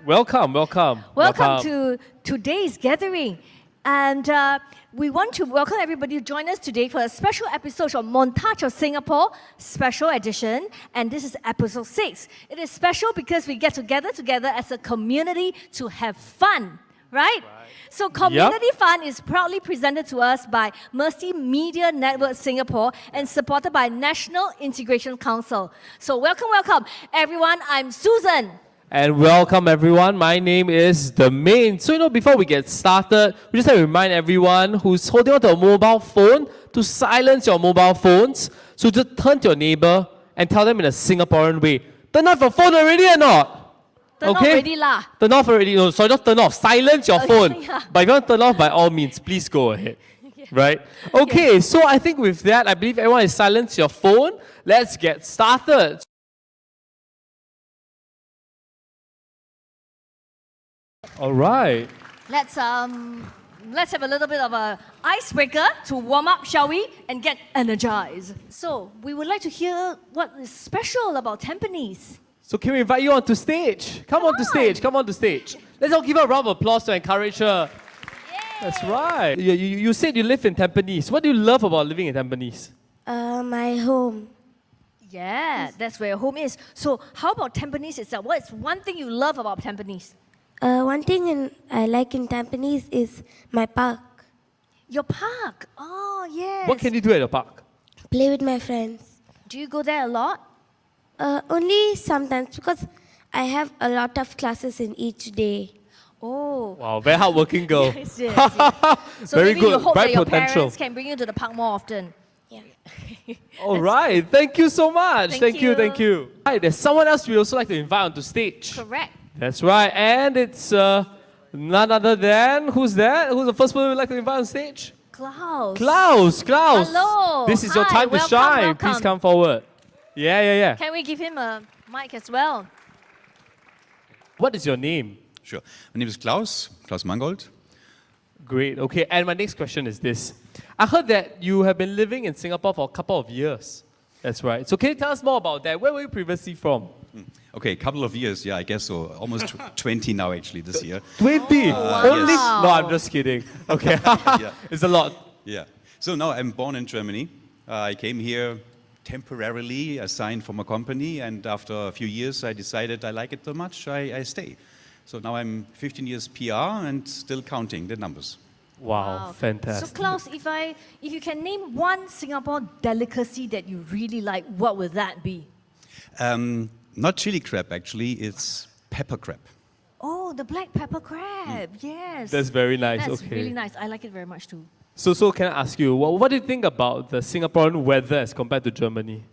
Welcome to today's gathering. And we want to welcome everybody to join us today for a special episode of Montage of Singapore, special edition. And this is episode 6. It is special because we get together as a community to have fun, right? So Community Fun is proudly presented to us by Mercy Media Network Singapore and supported by National Integration Council. So welcome, everyone. I'm Susan. And welcome everyone, my name is The Main. So before we get started, we just have to remind everyone who's holding onto a mobile phone to silence your mobile phones. So just turn to your neighbor and tell them in a Singaporean way, turn off your phone already or not? Turn off already lah. Turn off already, no, sorry, not turn off, silence your phone. Yeah. But if you want to turn off, by all means, please go ahead. Right? Okay, so I think with that, I believe everyone has silenced your phone. Let's get started. All right. Let's have a little bit of a icebreaker to warm up, shall we? And get energized. So we would like to hear what is special about Tampines. So can we invite you onto stage? Come on to stage. Let's all give her a round of applause to encourage her. Yay. That's right. You said you live in Tampines. What do you love about living in Tampines? My home. Yeah, that's where your home is. So how about Tampines itself? What is one thing you love about Tampines? One thing I like in Tampines is my park. Your park? Oh, yes. What can you do at the park? Play with my friends. Do you go there a lot? Only sometimes because I have a lot of classes in each day. Oh. Wow, very hardworking girl. Yes. So very maybe good, you hope bright that your potential. parents can bring you to the park more often. Yeah. All right, thank you so much. Thank you. Hi, there's someone else we also like to invite onto stage. Correct. That's right, and it's none other than, who's that? Who's the first person we'd like to invite on stage? Klaus. Klaus. Hello. This is your Hi, time to welcome, shine. welcome. Please come forward. Yeah. Can we give him a mic as well? What is your name? Sure. My name is Klaus Mangold. Great, okay. And my next question is this. I heard that you have been living in Singapore for a couple of years. That's right. So can you tell us more about that? Where were you previously from? Okay, a couple of years, yeah, I guess so. Almost 20 now, actually, this year. 20? Only? Yes. No, I'm just kidding. Okay. Yeah. It's a lot. Yeah. So now I'm born in Germany. I came here temporarily, assigned from a company, and after a few years, I decided I like it so much, I stay. So now I'm 15 years PR and still counting the numbers. Wow, fantastic. So Klaus, if you can name one Singapore delicacy that you really like, what would that be? Not chili crab, actually, it's pepper crab. Oh, the black pepper crab. Yes. That's very nice. That's okay. really nice. I like it very much too. So can I ask you, what do you think about the Singaporean weather as compared to Germany?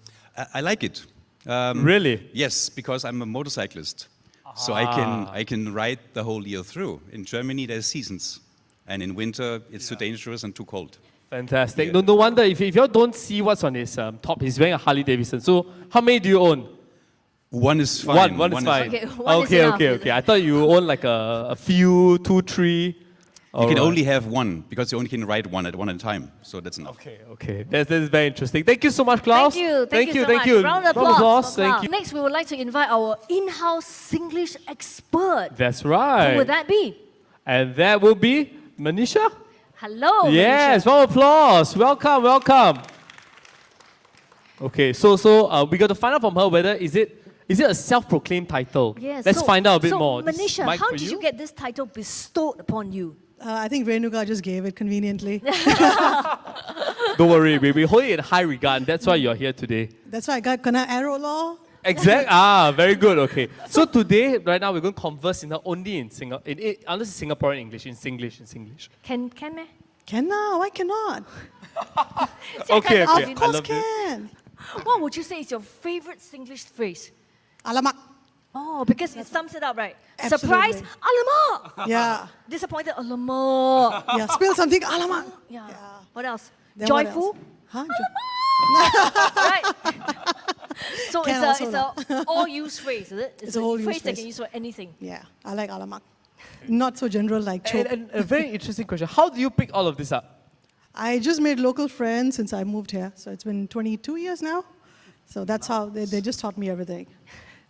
I like it. Really? Yes, because I'm a motorcyclist. So I can ride the whole year through. In Germany, there's seasons. And in winter, it's too dangerous and too cold. Fantastic. Yeah. No wonder, if you don't see what's on his top, he's wearing a Harley Davidson. So how many do you own? One is fine. One is fine. Okay, one is enough. Okay. I thought you own like a few, 2, 3. You can only have one, because you only can ride one at a time. So that's enough. Okay. That's very interesting. Thank you so much, Klaus. Thank you so much. Round of applause. Thank you. Next, we would like to invite our in-house Singlish expert. That's right. Who would that be? And that will be Manisha. Hello, Yes, Manisha. round of applause. Welcome. Okay, so we got to find out from her whether is it a self-proclaimed title? Yes. Let's find out a bit more. So, This Manisha, mic how for did you get this title bestowed upon you? I think Renuka just gave it conveniently. Don't worry, we hold it in high regard. That's why you're here today. That's why I got Kena Arrow Law. Very good. Okay. So today, right now, we're going to converse only in Singaporean English, in Singlish. Can me? Can now? Why cannot? Okay. Of course I love can. What would you say is your favorite Singlish phrase? Alamak. Oh, because it sums it up, right? Absolutely. Surprise, alamak. Yeah. Disappointed, alamak. Yeah. Spill something. Alamak. Yeah. Yeah. What else? Then what Joyful. else? Huh? Right. So Can it's also a all-use phrase, is it? It's a whole-use phrase that phrase. can use for anything. Yeah. I like alamak. Not so general like choke. And a very interesting question. How do you pick all of this up? I just made local friends since I moved here. So it's been 22 years now. So that's how they just taught me everything.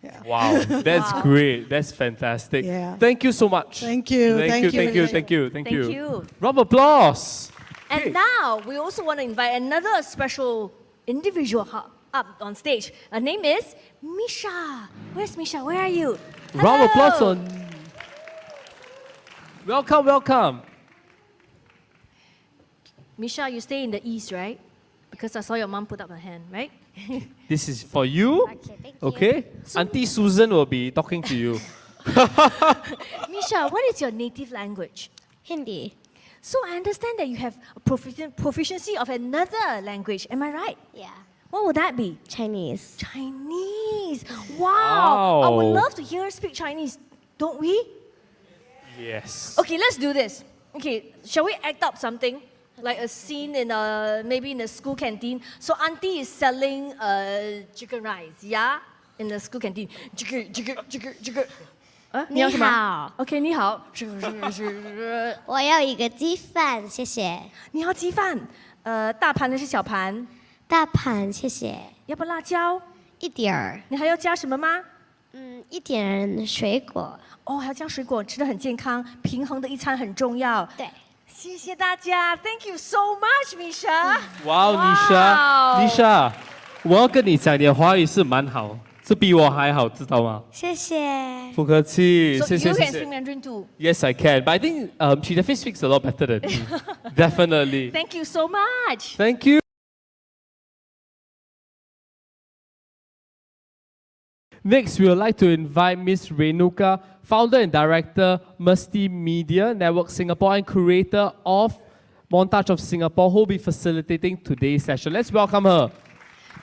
Yeah. Wow, that's great. That's fantastic. Yeah. Thank you so much. Thank you. Thank you. Thank Thank you. you. Thank you. Thank Thank you. you. Round of applause. And Okay. now we also want to invite another special individual up on stage. Her name is Misha. Where's Misha? Where are you? Round of applause Hello. on. Welcome, welcome. Misha, you stay in the east, right? Because I saw your mom put up her hand, right? This is for you. Okay, thank you. Okay. Auntie Susan will be talking to you. Misha, what is your native language? Hindi. So I understand that you have a proficiency of another language. Am I right? Yeah. What would that be? Chinese. Chinese. Wow. I would Wow. love to hear her speak Chinese, don't we? Yes. Okay, let's do this. Okay, shall we act up something? Like a scene in maybe in a school canteen. So auntie is selling chicken rice, yeah? In the school canteen. Chicken. 你要什么？你好。 OK，你好。我要一个鸡饭，谢谢。你要鸡饭，大盘还是小盘？大盘，谢谢。要不辣椒？一点儿，你还要加什么吗？一点水果。哦，还要加水果，吃的很健康，平衡的一餐很重要。对。谢谢大家 ，Thank you so much, Misha。哇，Nisha，我要跟你讲，你的华语是蛮好，是比我还好，知道吗？谢谢。不客气， So 谢谢 you 谢 can 谢 speak。Mandarin too. Yes, I can. But I think she definitely speaks a lot better than me. Definitely. Thank you so much. Thank you. Next, we would like to invite Ms. Renuka, founder and director, Multimedia Network Singapore, and curator of Montage of Singapore, who will be facilitating today's session. Let's welcome her.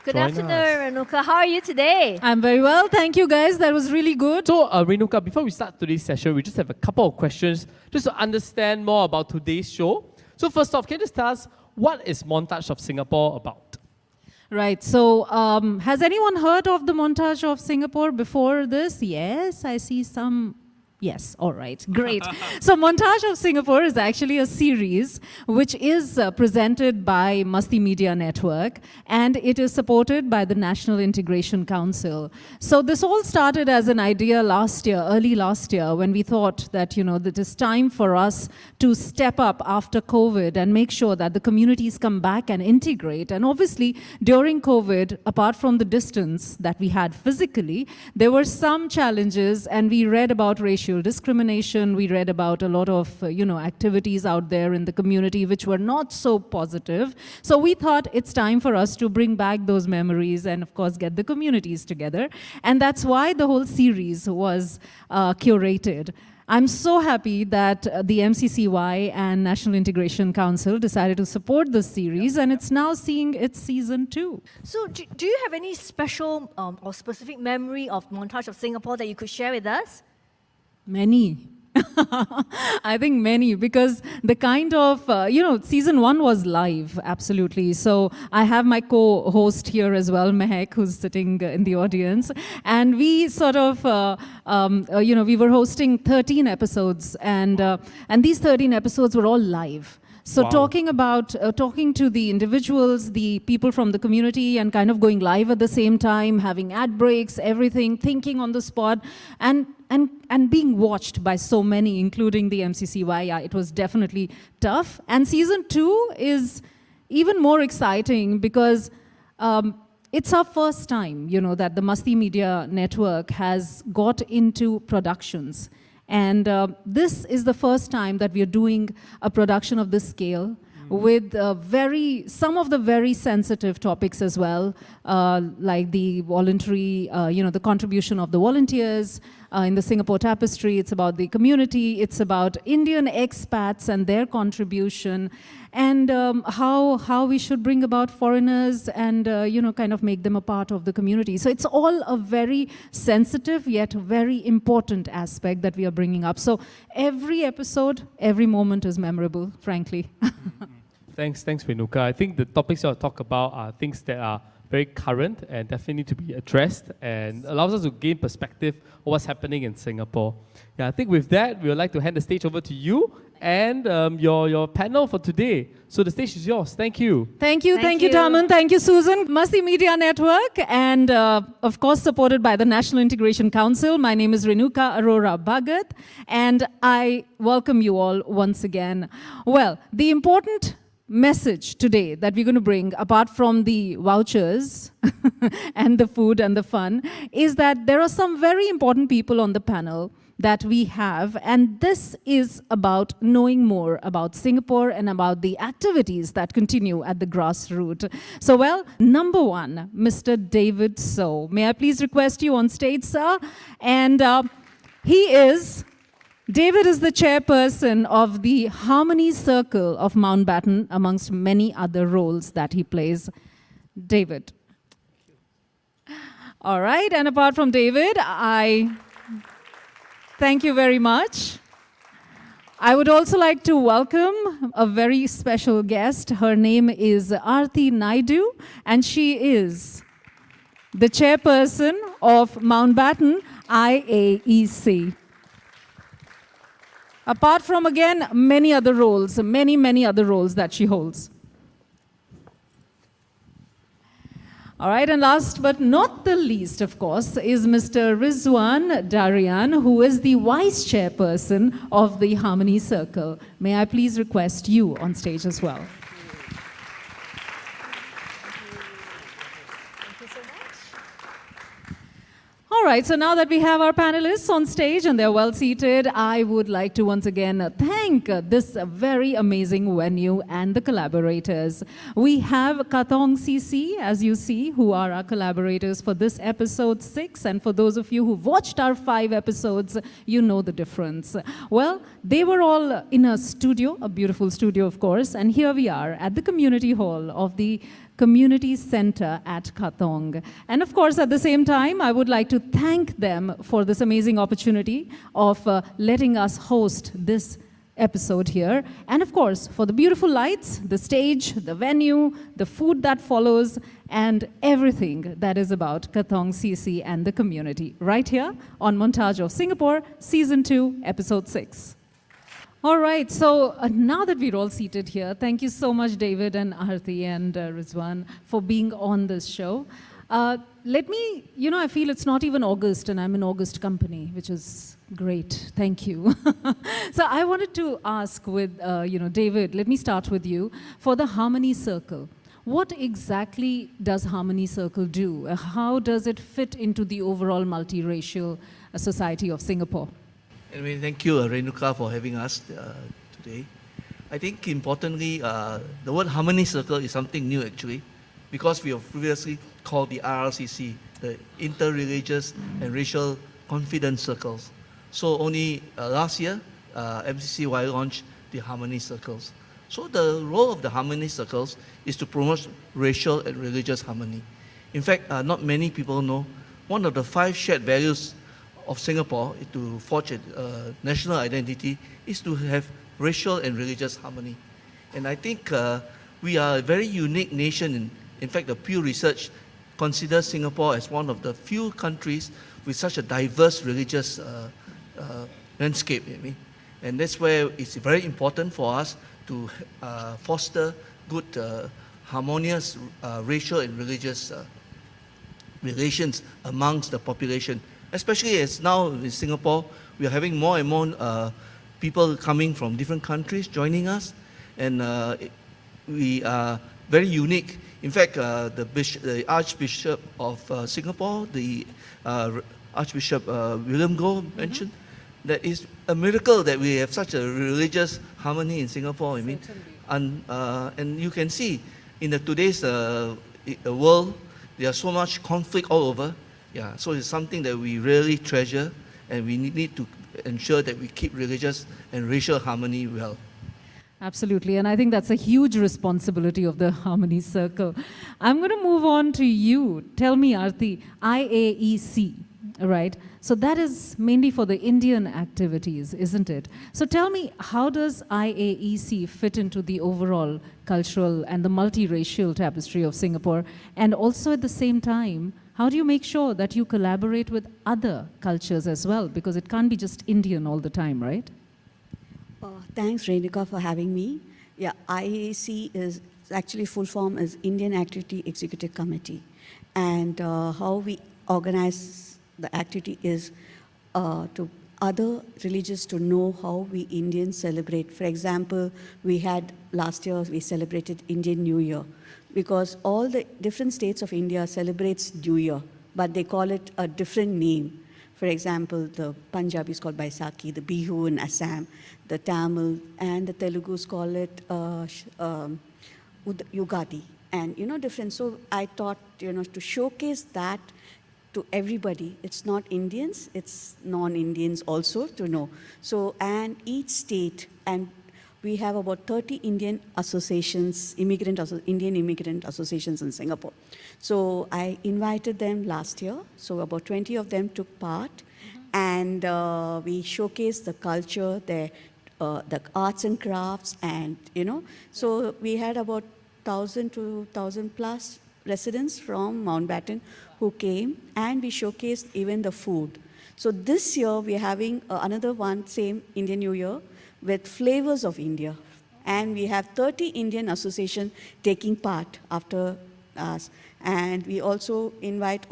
Good Join afternoon, us. Renuka. How are you today? I'm very well. Thank you, guys. That was really good. So, Renuka, before we start today's session, we just have a couple of questions just to understand more about today's show. So, first off, can you just tell us what is Montage of Singapore about? Right. So, has anyone heard of the Montage of Singapore before this? Yes, I see some. Yes, all right, great. So Montage of Singapore is actually a series which is presented by Multimedia Network, and it is supported by the National Integration Council. So this all started as an idea last year, early last year, when we thought that, that it is time for us to step up after COVID and make sure that the communities come back and integrate. And obviously, during COVID, apart from the distance that we had physically, there were some challenges, and we read about racial discrimination. We read about a lot of, activities out there in the community which were not so positive. So we thought it's time for us to bring back those memories and, of course, get the communities together. And that's why the whole series was curated. I'm so happy that the MCCY and National Integration Council decided to support this series, and it's now seeing its season 2. So, do you have any special or specific memory of Montage of Singapore that you could share with us? Many. I think many, because the kind of, season 1 was live, absolutely. So I have my co-host here as well, Mehek, who's sitting in the audience. And we sort of, we were hosting 13 episodes, and these 13 episodes were all live. So Wow. talking to the individuals, the people from the community, and kind of going live at the same time, having ad breaks, everything, thinking on the spot, and being watched by so many, including the MCCY. Yeah, it was definitely tough. And season 2 is even more exciting because it's our first time, that the Multimedia Network has got into productions. And this is the first time that we are doing a production of this scale with some of the very sensitive topics as well, like the voluntary, the contribution of the volunteers in the Singapore Tapestry. It's about the community. It's about Indian expats and their contribution, and how we should bring about foreigners and, kind of make them a part of the community. So it's all a very sensitive yet very important aspect that we are bringing up. So every episode, every moment is memorable, frankly. Thanks, Renuka. I think the topics I'll talk about are things that are very current and definitely need to be addressed and allows us to gain perspective of what's happening in Singapore. Yeah, I think with that, we would like to hand the stage over to you and your panel for today. So the stage is yours. Thank you. Thank you, Thank you, you. Taman. Thank you, Susan. Masti Media Network, and of course supported by the National Integration Council. My name is Renuka Arora Bhagat, and I welcome you all once again. Well, the important message today that we're going to bring, apart from the vouchers and the food and the fun, is that there are some very important people on the panel that we have, and this is about knowing more about Singapore and about the activities that continue at the grassroots. So, well, number one, Mr. David Soh. May I please request you on stage, sir? And David is the chairperson of the Harmony Circle of Mountbatten, amongst many other roles that he plays. David. All right, and apart from David, thank you very much. I would also like to welcome a very special guest. Her name is Aarti Naidu, and she is the chairperson of Mountbatten IAEC. Apart from, again, many other roles, many other roles that she holds. All right, and last but not the least, of course, is Mr. Ridzuan Darian, who is the vice chairperson of the Harmony Circle. May I please request you on stage as well? All right, so now that we have our panelists on stage and they're well seated, I would like to once again thank this very amazing venue and the collaborators. We have Katong CC, as you see, who are our collaborators for this episode 6. And for those of you who've watched our 5 episodes, you know the difference. Well, they were all in a studio, a beautiful studio, of course. And here we are at the community hall of the Community Center at Katong. And of course, at the same time, I would like to thank them for this amazing opportunity of letting us host this episode here. And of course, for the beautiful lights, the stage, the venue, the food that follows, and everything that is about Katong CC and the community, right here on Montage of Singapore, Season 2, Episode 6. All right, so now that we're all seated here, thank you so much, David and Aarti and Ridzuan, for being on this show. Let me, I feel it's not even August, and I'm in August company, which is great. Thank you. So I wanted to ask with, David, let me start with you. For the Harmony Circle, what exactly does Harmony Circle do? How does it fit into the overall multiracial society of Singapore? Anyway, thank you, Renuka, for having us today. I think importantly, the word Harmony Circle is something new actually, because we have previously called the RRCC, the Interreligious and Racial Confidence Circles. So only last year, MCCY launched the Harmony Circles. So the role of the Harmony Circles is to promote racial and religious harmony. In fact, not many people know, one of the 5 shared values of Singapore to forge a national identity is to have racial and religious harmony. And I think we are a very unique nation. In fact, the Pew Research considers Singapore as one of the few countries with such a diverse religious landscape. And that's where it's very important for us to foster good, harmonious racial and religious relations amongst the population. Especially as now in Singapore, we are having more and more people coming from different countries joining us, and we are very unique. In fact, the Archbishop of Singapore, the Archbishop William Goh mentioned that it's a miracle that we have such a religious harmony in Singapore. And you can see in today's world, there's so much conflict all over. Yeah, so it's something that we really treasure, and we need to ensure that we keep religious and racial harmony well. Absolutely, and I think that's a huge responsibility of the Harmony Circle. I'm going to move on to you. Tell me, Aarti, IAEC, right? So that is mainly for the Indian activities, isn't it? So tell me, how does IAEC fit into the overall cultural and the multiracial tapestry of Singapore? And also at the same time, how do you make sure that you collaborate with other cultures as well? Because it can't be just Indian all the time, right? Thanks, Renuka, for having me. Yeah, IAC is actually full form is Indian Activity Executive Committee. And how we organize the activity is to other religions to know how we Indians celebrate. For example, we had last year, we celebrated Indian New Year because all the different states of India celebrates New Year, but they call it a different name. For example, the Punjabi is called Baisakhi, the Bihu in Assam, the Tamil, and the Telugus call it Yugadi. And, different. So I thought, to showcase that to everybody. It's not Indians, it's non-Indians also to know. So, and each state, and we have about 30 Indian associations, Indian immigrant associations in Singapore. So I invited them last year. So about 20 of them took part. And we showcased the culture, the arts and crafts, and, So we had about 1,000 to 1,000 plus residents from Mountbatten who came, and we showcased even the food. So this year we're having another one, same Indian New Year, with Flavours of India. And we have 30 Indian associations taking part after us. And we also invite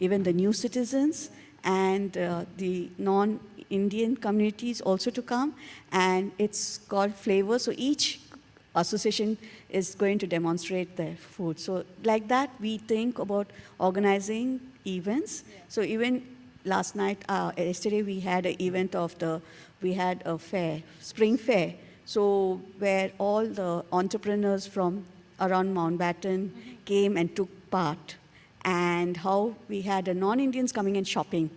even the new citizens and the non-Indian communities also to come. And it's called Flavours. So each association is going to demonstrate their food. So like that, we think about organizing events. Yeah. So even last night, yesterday we had an event we had a fair, spring fair. So where all the entrepreneurs from around Mountbatten came and took part. And how we had non-Indians coming and shopping,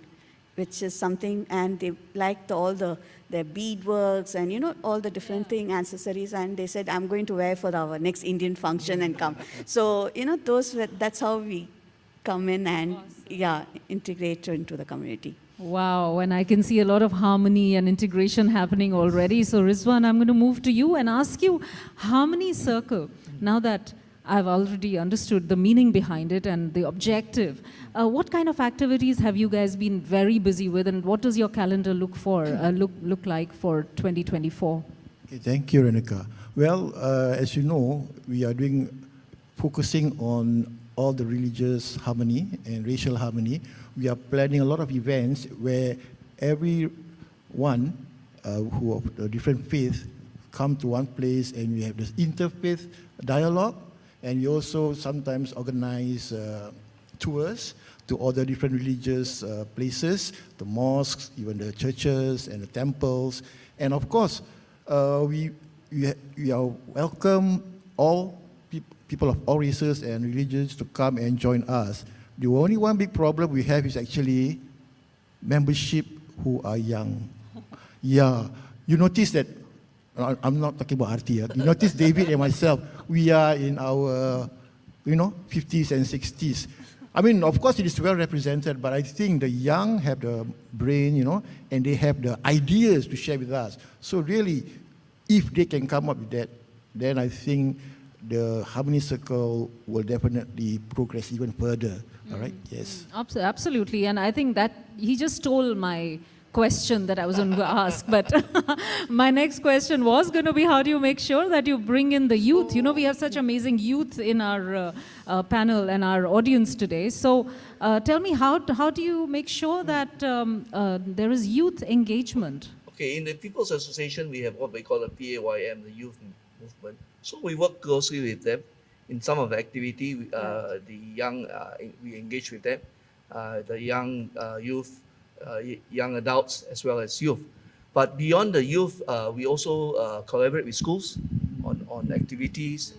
which is something, and they liked their beadworks and all the different accessories, and they said, I'm going to wear for our next Indian function and come. So that's how we come in and integrate into the community. Wow, and I can see a lot of harmony and integration happening already. So Ridzuan, I'm going to move to you and ask you, Harmony Circle, now that I've already understood the meaning behind it and the objective, what kind of activities have you guys been very busy with, and what does your calendar look like for 2024? Okay, thank you, Renuka. Well, as you know, we are focusing on all the religious harmony and racial harmony. We are planning a lot of events where everyone who of the different faith come to one place, and we have this interfaith dialogue. And we also sometimes organize tours to all the different religious places, the mosques, even the churches and the temples. And of course, we are welcome all people of all races and religions to come and join us. The only one big problem we have is actually membership who are young. Yeah, you notice that, I'm not talking about Aarti. You notice David and myself, we are in our, 50s and 60s. I mean, of course, it is well represented, but I think the young have the brain, and they have the ideas to share with us. So really, if they can come up with that, then I think the Harmony Circle will definitely progress even further. All right? Yes. Absolutely. And I think that he just stole my question that I was going to ask, but my next question was going to be, how do you make sure that you bring in the youth? We have such amazing youth in our panel and our audience today. So tell me, how do you make sure that there is youth engagement? Okay, in the People's Association, we have what we call the PAYM, the Youth Movement. So we work closely with them. In some of the activity, the young, we engage with them, the young youth, young adults as well as youth. But beyond the youth, we also collaborate with schools on activities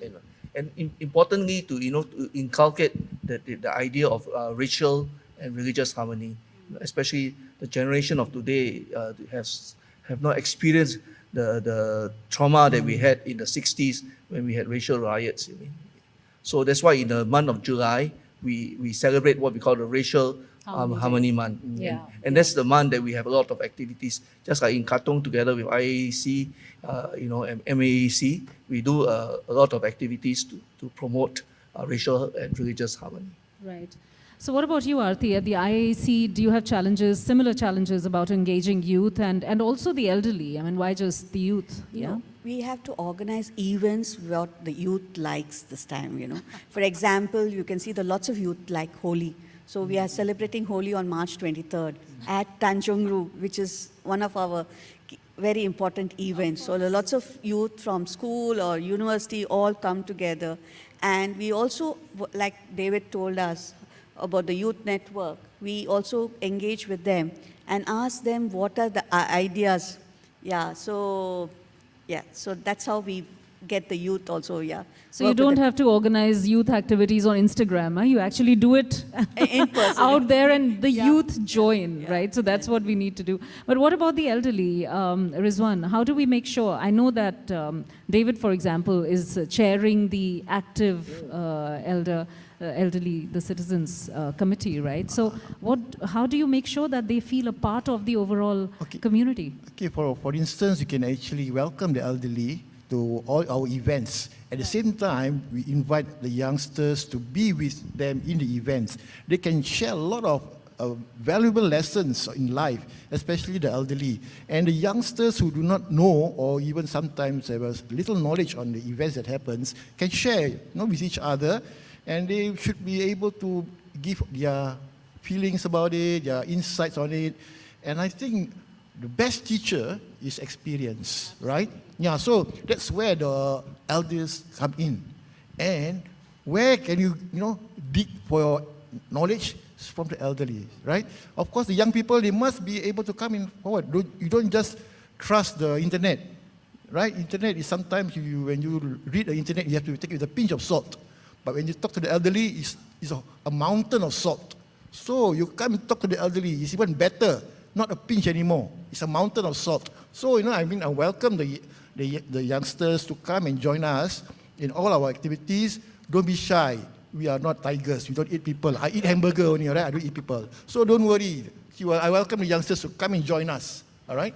and importantly to inculcate the idea of racial and religious harmony, especially the generation of today have not experienced the trauma that we had in the 60s when we had racial riots. So that's why in the month of July, we celebrate what we call the Racial Harmony Month. Yeah. And that's the month that we have a lot of activities. Just like in Katong together with IAC, and MAAC, we do a lot of activities to promote racial and religious harmony. Right. So what about you, Aarti? At the IAC, do you have challenges, similar challenges about engaging youth and also the elderly? I mean, why just the youth? No, we have to organize events what the youth likes this time, you know. For example, you can see the lots of youth like Holi. So we are celebrating Holi on March 23rd at Tanjung Ru, which is one of our very important events. So lots of youth from school or university all come together. And we also, like David told us about the youth network, we also engage with them and ask them what are the ideas. So that's how we get the youth also, So you don't have to organize youth activities on Instagram, huh? You actually do it in person. out there and the youth join, right? So that's what we need to do. But what about the elderly? Rizwan, how do we make sure? I know that David, for example, is chairing the active elderly, the citizens committee, right? So how do you make sure that they feel a part of the overall community? Okay, for instance, you can actually welcome the elderly to all our events. At the same time, we invite the youngsters to be with them in the events. They can share a lot of valuable lessons in life, especially the elderly. And the youngsters who do not know, or even sometimes have a little knowledge on the events that happens, can share with each other, and they should be able to give their feelings about it, their insights on it. And I think the best teacher is experience, right? So that's where the elders come in. And where can you dig for your knowledge? From the elderly, right? Of course, the young people, they must be able to come in forward. You don't just trust the internet, right? Internet is sometimes, when you read the internet, you have to take it with a pinch of salt. But when you talk to the elderly, it's a mountain of salt. So you come and talk to the elderly, it's even better. Not a pinch anymore. It's a mountain of salt. So, I welcome the youngsters to come and join us in all our activities. Don't be shy. We are not tigers. We don't eat people. I eat hamburger only, all right? I don't eat people. So don't worry. I welcome the youngsters to come and join us, all right?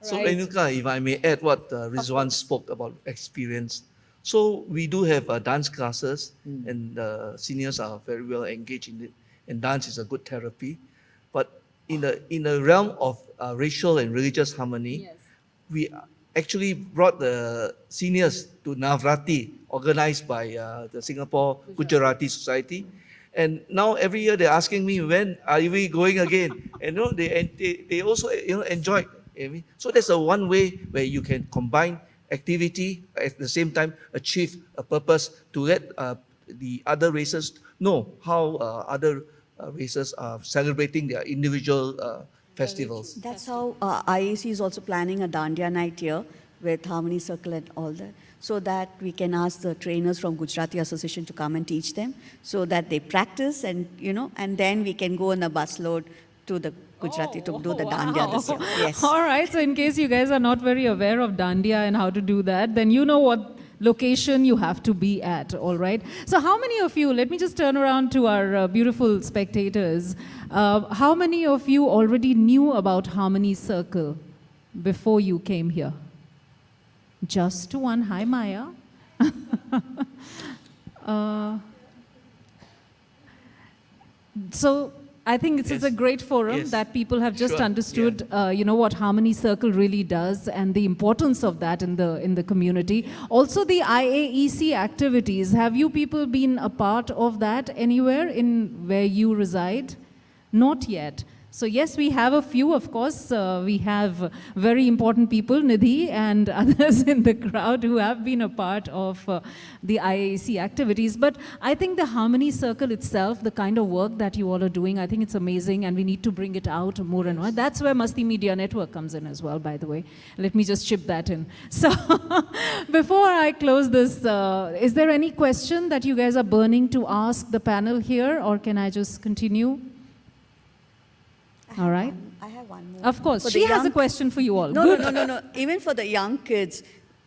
So, Renuka, if I may add what Rizwan spoke about experience. So we do have dance classes, and seniors are very well engaged in it. And dance is a good therapy. But in the realm of racial and religious harmony, we actually brought the seniors to Navratri, organized by the Singapore Gujarati Society. And now every year they're asking me, when are we going again? And they also enjoy. So that's one way where you can combine activity at the same time achieve a purpose to let the other races know how other races are celebrating their individual festivals. That's how IAC is also planning a Dandiya night here with Harmony Circle and all that, so that we can ask the trainers from Gujarati Association to come and teach them, so that they practice and and then we can go on a busload to the Gujarati to do the Dandiya this year. Yes. All right, so in case you guys are not very aware of Dandiya and how to do that, then you know what location you have to be at, all right? So how many of you, let me just turn around to our beautiful spectators, how many of you already knew about Harmony Circle before you came here? Just one. Hi, Maya. So I think this is a great forum that people have just understood, what Harmony Circle really does and the importance of that in the community. Also, the IAEC activities. Have you people been a part of that anywhere in where you reside? Not yet. So yes, we have a few, of course. We have very important people, Nidhi and others in the crowd who have been a part of the IAC activities. But I think the Harmony Circle itself, the kind of work that you all are doing, I think it's amazing, and we need to bring it out more and more. That's where Masti Media Network comes in as well, by the way. Let me just chip that in. So before I close this, is there any question that you guys are burning to ask the panel here, or can I just continue? All right. I have one more. Of course. She has a question for you all. No. Even for the young kids,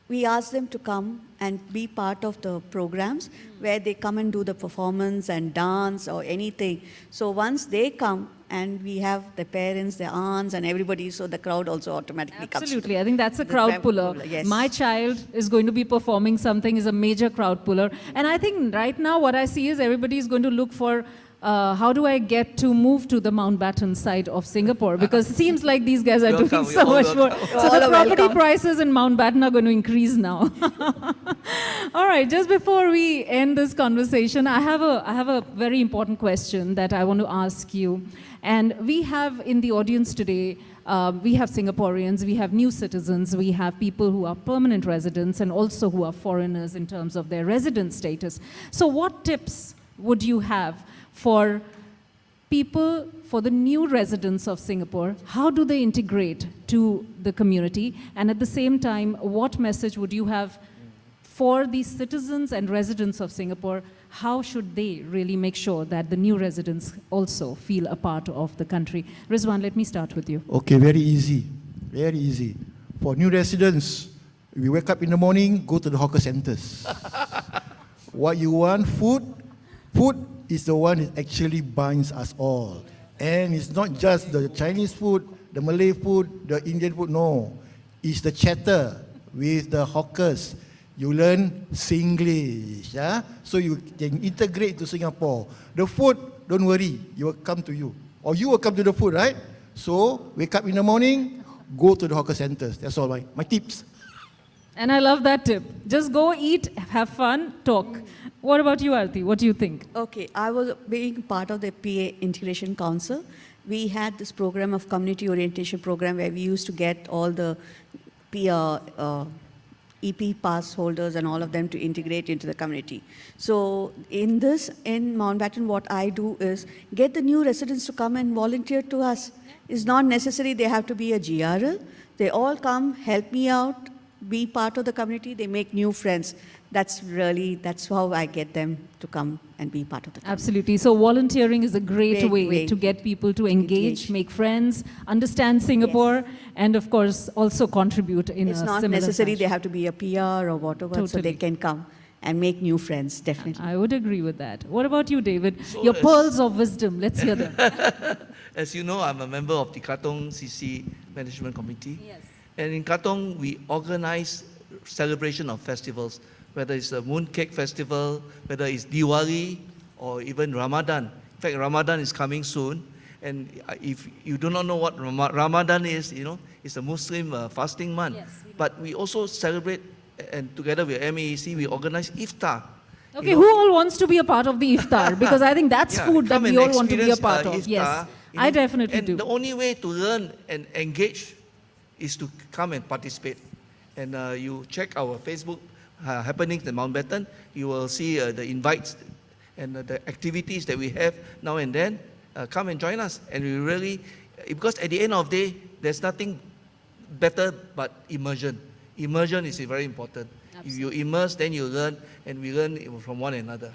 we ask them to come and be part of the programs where they come and do the performance and dance or anything. So once they come and we have the parents, the aunts and everybody, so the crowd also automatically comes. Absolutely. I think that's a crowd puller. Yes. My child is going to be performing something is a major crowd puller. And I think right now what I see is everybody is going to look for how do I get to move to the Mountbatten side of Singapore? Because it seems like these guys are doing so much more. So the property prices in Mountbatten are going to increase now. All right, just before we end this conversation, I have a very important question that I want to ask you. And we have in the audience today, we have Singaporeans, we have new citizens, we have people who are permanent residents and also who are foreigners in terms of their resident status. So what tips would you have for people, for the new residents of Singapore? How do they integrate to the community? And at the same time, what message would you have for the citizens and residents of Singapore? How should they really make sure that the new residents also feel a part of the country? Ridzuan, let me start with you. Okay, very easy. Very easy. For new residents, we wake up in the morning, go to the hawker centers. What you want? Food? Food is the one that actually binds us all. And it's not just the Chinese food, the Malay food, the Indian food, no. It's the chatter with the hawkers. You learn Singlish, yeah? So you can integrate to Singapore. The food, don't worry, it will come to you. Or you will come to the food, right? So, wake up in the morning, go to the hawker centers. That's all my tips. And I love that tip. Just go eat, have fun, talk. What about you, Aarti? What do you think? Okay, I was being part of the PA Integration Council. We had this program of community orientation program where we used to get all the EP pass holders and all of them to integrate into the community. So in Mountbatten, what I do is get the new residents to come and volunteer to us. It's not necessary they have to be a GRL. They all come, help me out, be part of the community, they make new friends. That's how I get them to come and be part of the community. Absolutely. So volunteering is a great way to get people to engage, make friends, understand Singapore, yes, and of course also contribute in a similar fashion. It's not necessary they have to be a PR or whatever, totally, so they can come and make new friends, definitely. I would agree with that. What about you, David? So your pearls of wisdom, let's hear them. As you know, I'm a member of the Katong CC Management Committee. Yes. And in Katong, we organize celebration of festivals, whether it's a Mooncake Festival, whether it's Diwali, or even Ramadan. In fact, Ramadan is coming soon. And if you do not know what Ramadan is, it's a Muslim fasting month. Yes, but we also celebrate, and together with MAEC, we organize Iftar. Okay, who all wants to be a part of the Iftar? Because I think that's food that we all want to be a part of. Iftar, yes, I definitely do. And the only way to learn and engage is to come and participate. And you check our Facebook happenings in Mountbatten, you will see the invites and the activities that we have now and then. Come and join us. And we really, because at the end of the day, there's nothing better but immersion. Immersion is very important. Absolutely. If you immerse, then you learn, and we learn from one another.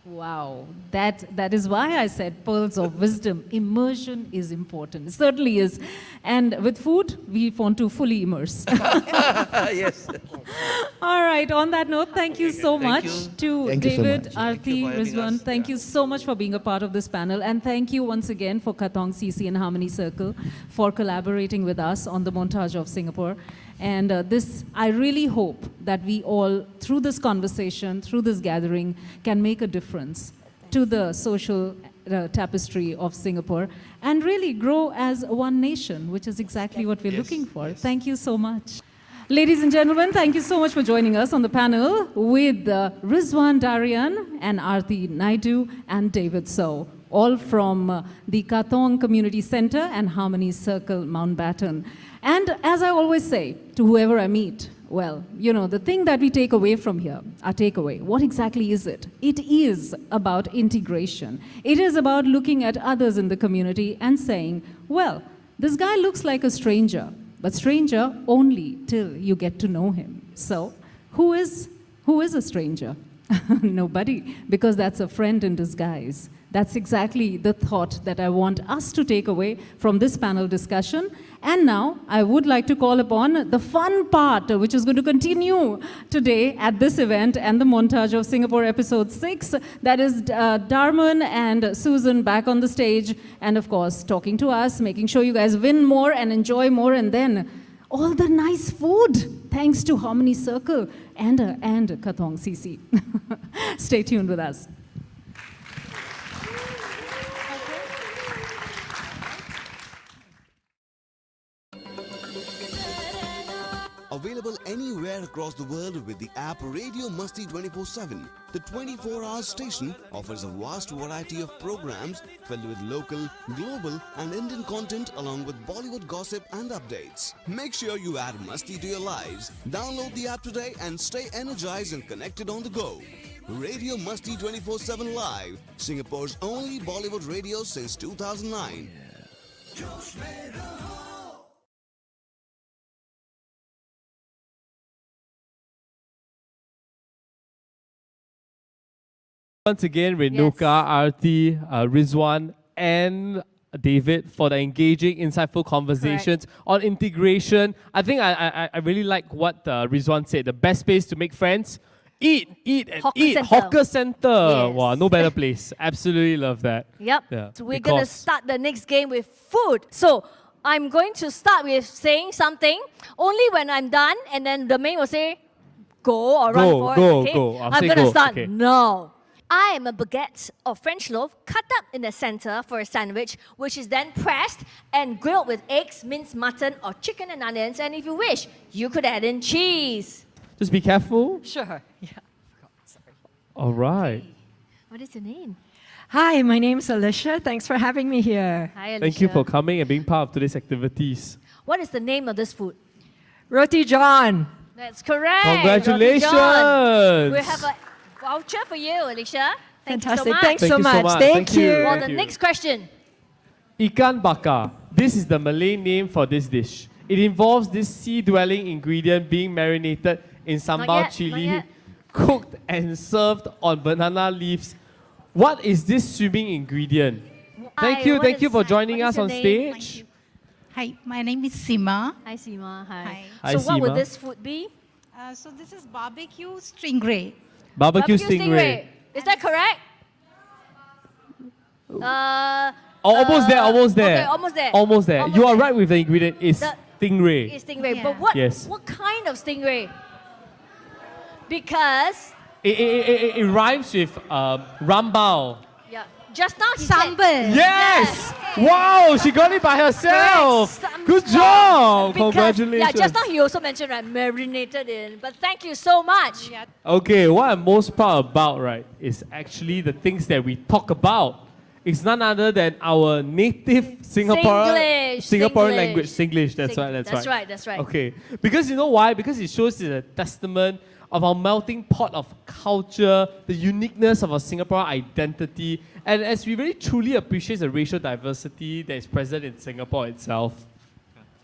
Wow, that is why I said pearls of wisdom. Immersion is important. It certainly is. And with food, we want to fully immerse. Yes. All right, on that note, thank you so much to David, Aarti, Ridzuan. Thank you so much for being a part of this panel. And thank you once again for Katong CC and Harmony Circle for collaborating with us on the Montage of Singapore. And I really hope that we all, through this conversation, through this gathering, can make a difference to the social tapestry of Singapore and really grow as one nation, which is exactly what we're looking for. Yes. Thank you so much. Ladies and gentlemen, thank you so much for joining us on the panel with Ridzuan Darian and Aarti Naidu and David Soh, all from the Katong Community Center and Harmony Circle, Mountbatten. And as I always say to whoever I meet, well, the thing that we take away from here, our takeaway, what exactly is it? It is about integration. It is about looking at others in the community and saying, well, this guy looks like a stranger, but stranger only till you get to know him. So who is a stranger? Nobody, because that's a friend in disguise. That's exactly the thought that I want us to take away from this panel discussion. And now, I would like to call upon the fun part, which is going to continue today at this event and the Montage of Singapore episode 6. That is Darman and Susan back on the stage. And of course, talking to us, making sure you guys win more and enjoy more. And then all the nice food, thanks to Harmony Circle and Katong CC. Stay tuned with us. available anywhere across the world with the app Radio Masti 24/7. The 24-hour station offers a vast variety of programs filled with local, global and Indian content along with Bollywood gossip and updates. Make sure you add Masti to your lives. Download the app today and stay energized and connected on the go. Radio Masti 24/7 Live, Singapore's only Bollywood radio since 2009. Once again, Renuka, Aarti, Ridzuan, and David for the engaging, insightful conversations on integration. I think I really like what Ridzuan said. The best place to make friends, eat and Hawker eat. centre. Hawker center. Yes. Wow, no better place. Absolutely love that. Yep. Yeah, So we're going to because- start the next game with food. So I'm going to start with saying something only when I'm done, and then the main will say, go or run for it. Okay? Go. I'll I'm say going to go. start Okay. now. I am a baguette of French loaf cut up in the center for a sandwich, which is then pressed and grilled with eggs, minced mutton, or chicken and onions. And if you wish, you could add in cheese. Just be careful. Sure. Yeah. All right. What is your name? Hi, my name's Alicia. Thanks for having me here. Hi, Alicia. Thank you for coming and being part of today's activities. What is the name of this food? Roti John. That's correct. Congratulations. Roti John. We have a voucher for you, Alicia. Thank Fantastic. you so much. Thanks Thank so you so much. much. Thank Thank you. you. Well, Thank the you. next question. Ikan bakar. This is the Malay name for this dish. It involves this sea-dwelling ingredient being marinated in sambal yet, chili, not yet. cooked and served on banana leaves. What is this swimming ingredient? Thank you What is- for joining what us is your on name? stage. Hi, my name is Sima. Hi, Seema. Hi. Hi, So what would Seema. this food be? So this is barbecue stingray. Barbecue stingray. Is that correct? Almost there, almost there. Okay, almost there. Almost there. Almost You are there. right with the ingredient. It's The- stingray. It's stingray. Yeah. But what, Yes. what kind of stingray? Because, It rhymes with rambao. yeah, just now he Sambal. said... Yes! Wow, she got it by herself. Correct. Good job. Because- Congratulations. Yeah, just now he also mentioned, right, marinated in. But thank you so much. Yeah. Okay, what I'm most proud about, right, is actually the things that we talk about. It's none other than our native Singaporean Singlish. language, Singlish. That's right. That's right. Okay, because you know why? Because it shows it's a testament of our melting pot of culture, the uniqueness of our Singapore identity, and as we really truly appreciate the racial diversity that is present in Singapore itself.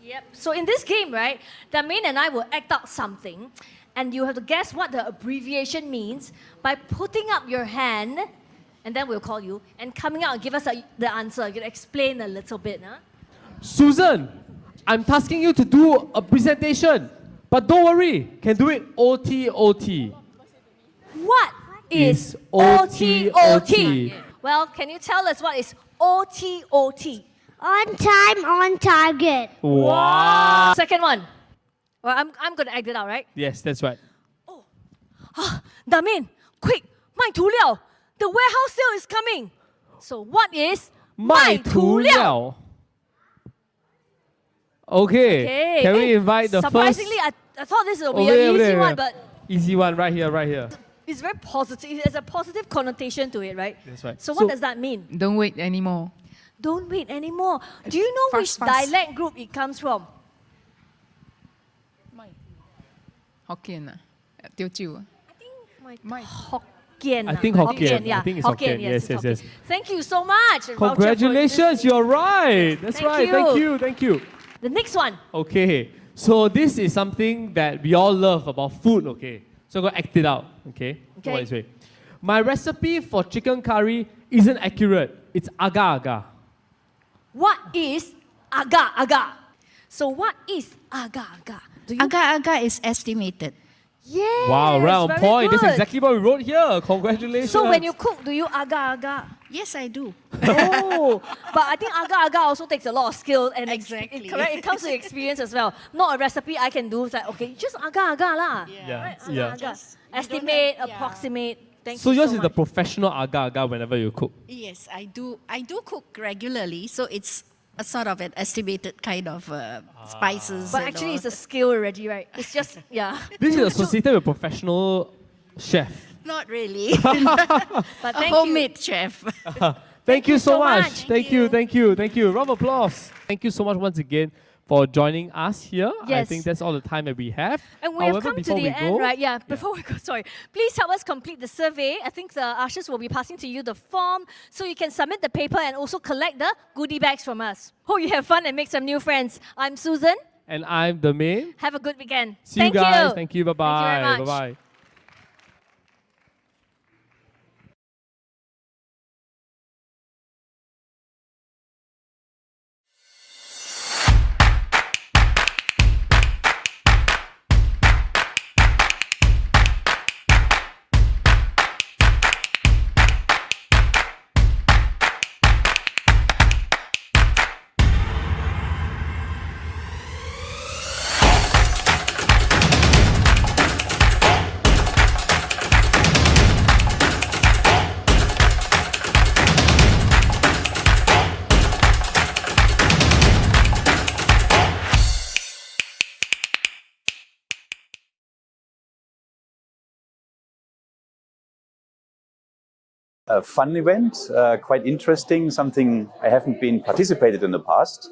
Yep. So in this game, right, Damin and I will act out something, and you have to guess what the abbreviation means by putting up your hand, and then we'll call you, and coming out and give us the answer. You can explain a little bit, huh? Susan, I'm tasking you to do a presentation, but don't worry, can do it OT. What is Is OT? OT? Well, can you tell us what is OT? On time, on target. Wow. Second one. Well, I'm going to act it out, right? Yes, that's right. Damin, quick, 卖涂料. The warehouse sale is coming. So what is 卖涂料. Okay. Okay. Can we invite the surprisingly, first? I thought this would be Over an there, over easy there, one, yeah. but Easy one, right here. it's very positive. It has a positive connotation to it, right? That's right. So what does that mean? Don't wait anymore. Don't wait anymore. Do you know which Fast. dialect group it comes from? Hokkien Teochew. Hokkien. I think Hokkien. Yeah. I think it's Hokkien. Yes, it's yes. Hokkien. Thank you so much. Voucher for Congratulations, this. you're right. That's Thank right. you. Thank you. The next one. Okay, so this is something that we all love about food, okay? So I'm going to act it out, okay? Okay. Go this way. My recipe for chicken curry isn't accurate. It's agar-agar. What is agar-agar? So what is agar-agar? Do you Agar-agar is estimated. Yes, Wow, right on very point. That's good. exactly what we wrote here. Congratulations. So when you cook, do you agar-agar? Yes, I do. Oh, but I think agar-agar also takes a lot of skill and Exactly. correct. It comes with experience as well. Not a recipe I can do. It's like, okay, just agar-agar lah. Yeah, Right? yeah. Agar-agar. Estimate, approximate. Thank So you yours so is the much. professional agar-agar whenever you cook. Yes, I do. I do cook regularly, so it's a sort of an estimated kind of spices. But and actually, all. it's a skill already, right? It's just, yeah. This is associated with professional chef. Not really. But A thank homemade chef. Thank you so much. much. Thank you. Round of applause. Thank you so much once again for joining us here. I Yes. think that's all the time that we have. And we have However, come to before the we end, go, right? Yeah, before we go, sorry. Please help us complete the survey. I think the ushers will be passing to you the form so you can submit the paper and also collect the goodie bags from us. Hope you have fun and make some new friends. I'm Susan. And I'm the main. Have a good weekend. See you guys. Thank you. Bye-bye. Thank you very much. Bye-bye. A fun event, quite interesting, something I haven't been participated in the past.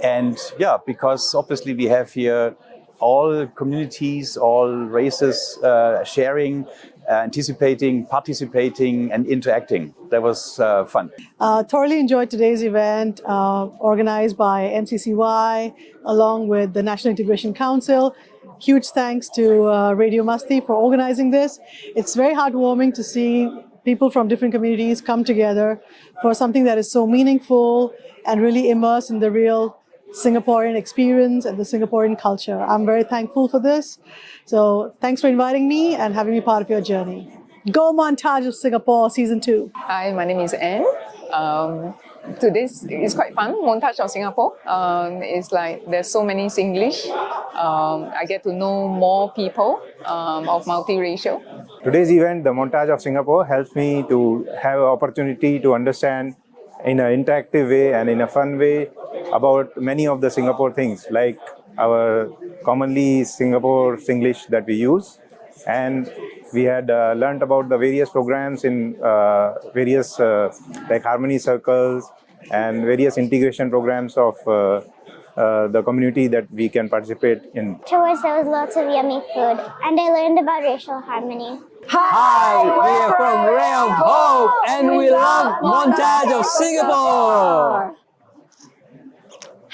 And yeah, because obviously we have here all communities, all races sharing, anticipating, participating and interacting. That was fun. Thoroughly enjoyed today's event organized by MCCY along with the National Integration Council. Huge thanks to Radio Masti for organizing this. It's very heartwarming to see people from different communities come together for something that is so meaningful and really immersed in the real Singaporean experience and the Singaporean culture. I'm very thankful for this. So thanks for inviting me and having me part of your journey. Go Montage of Singapore Season 2. Hi, my name is Anne. Today's is quite fun. Montage of Singapore. It's like there's so many Singlish. I get to know more people of multiracial. Today's event, the Montage of Singapore, helps me to have an opportunity to understand in an interactive way and in a fun way about many of the Singapore things, like our commonly Singapore Singlish that we use. And we had learned about the various programs in various like harmony circles and various integration programs of the community that we can participate in. Tours, there was lots of yummy food, and I learned about racial harmony. Hi, we are from Ray of Hope, and we love Montage of Singapore.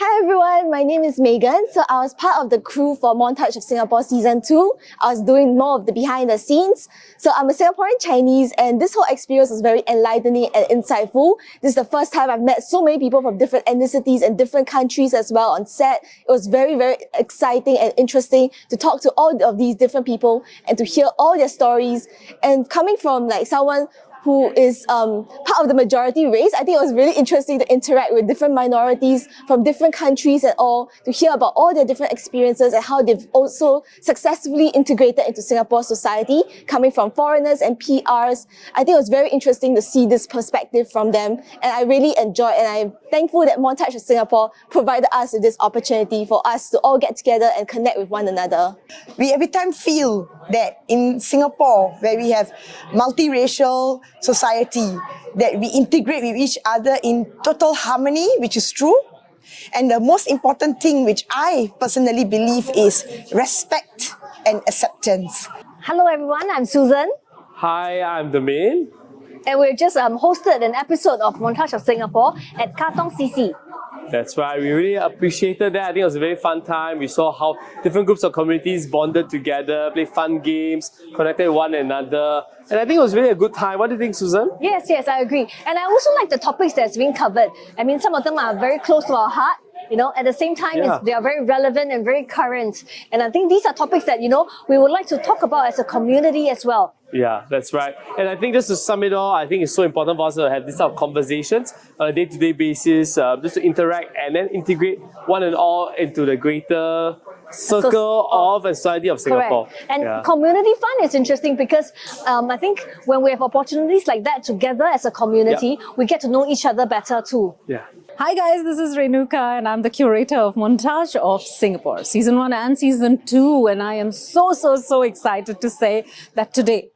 Hi everyone, my name is Megan. So I was part of the crew for Montage of Singapore Season 2. I was doing more of the behind the scenes. So I'm a Singaporean Chinese and this whole experience was very enlightening and insightful. This is the first time I've met so many people from different ethnicities and different countries as well on set. It was very, very exciting and interesting to talk to all of these different people and to hear all their stories. And coming from like someone who is part of the majority race, I think it was really interesting to interact with different minorities from different countries and all, to hear about all their different experiences and how they've also successfully integrated into Singapore society, coming from foreigners and PRs. I think it was very interesting to see this perspective from them, and I really enjoyed, and I'm thankful that Montage of Singapore provided us with this opportunity for us to all get together and connect with one another. We every time feel that in Singapore, where we have multiracial society, that we integrate with each other in total harmony, which is true. And the most important thing, which I personally believe, is respect and acceptance. Hello everyone, I'm Susan. Hi, I'm the main. And we've just hosted an episode of Montage of Singapore at Katong CC. That's right. We really appreciated that. I think it was a very fun time. We saw how different groups of communities bonded together, played fun games, connected with one another. And I think it was really a good time. What do you think, Susan? Yes, I agree. And I also like the topics that's being covered. I mean, some of them are very close to our heart. You know, at the same time, they are very relevant and very current. And I think these are topics that, you know, we would like to talk about as a community as well. Yeah, that's right. And I think just to sum it all, I think it's so important for us to have this type of conversations on a day-to-day basis, just to interact and then integrate one and all into the greater circle of a society of Singapore. Correct. And community fun is interesting because I think when we have opportunities like that together as a community, we get to know each other better too. Yeah. Hi guys, this is Renuka and I'm the curator of Montage of Singapore, Season 1 and Season 2, and I am so excited to say that today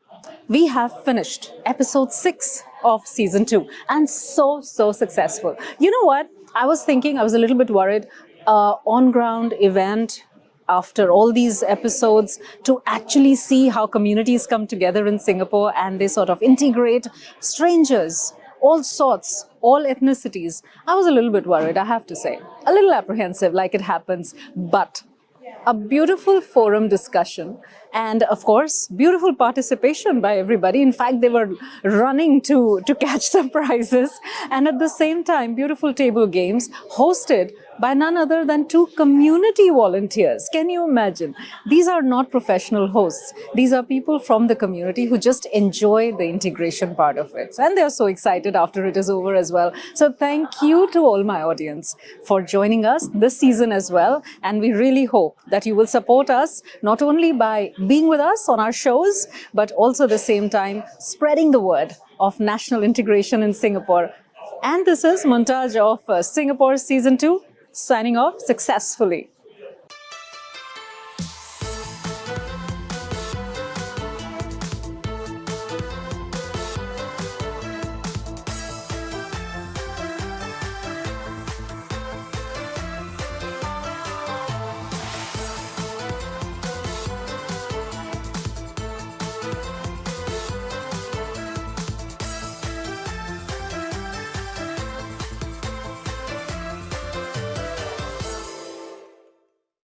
we have finished episode 6 of Season 2 and so successful. You know what? I was thinking, I was a little bit worried, on-ground event after all these episodes to actually see how communities come together in Singapore and they sort of integrate strangers, all sorts, all ethnicities. I was a little bit worried, I have to say. A little apprehensive, like it happens, but a beautiful forum discussion and of course beautiful participation by everybody. In fact, they were running to catch some prizes, and at the same time beautiful table games hosted by none other than 2 community volunteers. Can you imagine? These are not professional hosts. These are people from the community who just enjoy the integration part of it. And they're so excited after it is over as well. So thank you to all my audience for joining us this season as well. And we really hope that you will support us not only by being with us on our shows, but also at the same time spreading the word of national integration in Singapore. And this is Montage of Singapore Season 2, signing off successfully.